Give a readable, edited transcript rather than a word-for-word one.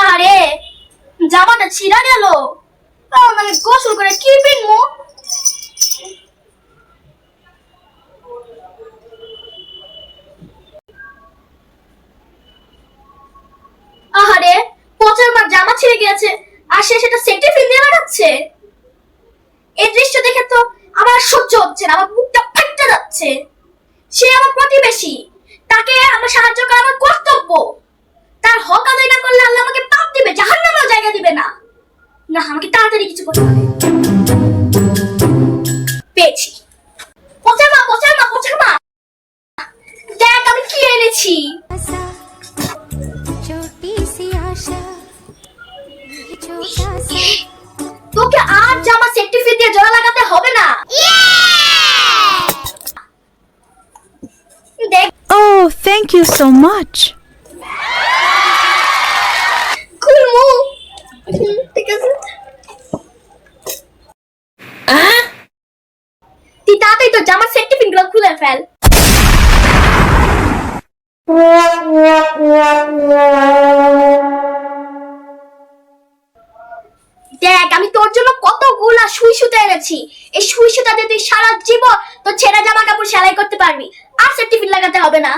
আরে জামাটা ছিঁড়া গেল, মানে গোসল করে কি পিনবো? আহারে পচার মার জামা ছিঁড়ে গেছে, আর সে সেটা সেটে ফিল দিয়ে বেড়াচ্ছে। এই দৃশ্য দেখে তো আমার সহ্য হচ্ছে না, আমার বুকটা ফাটতে যাচ্ছে। সে আমার প্রতিবেশী, তাকে আমার সাহায্য করা আমার কর্তব্য। তার হক আদায় না করলে আল্লাহ আমাকে পাপ দিবে, জাহান্নামেও জায়গা দিবে না। না, আমাকে তাড়াতাড়ি কিছু করতে হবে। পেয়েছি। পচার মা, পচার মা, পচার মা, দেখ আমি কি এনেছি। তোকে আর জামা সেফটি দিয়ে জোড়া লাগাতে হবে না। দেখ। Oh, thank you so much. খুলমু। ঠিক আছে। তুই তাড়াতাড়ি তোর জামার সেফটি পিনগুলো খুলে ফেল। দেখ আমি তোর জন্য কতগুলা সুই সুতা এনেছি। এই সুই সুতা দিয়ে তুই সারা জীবন তোর ছেঁড়া জামা কাপড় সেলাই করতে পারবি, আর সেফটি পিন লাগাতে হবে না।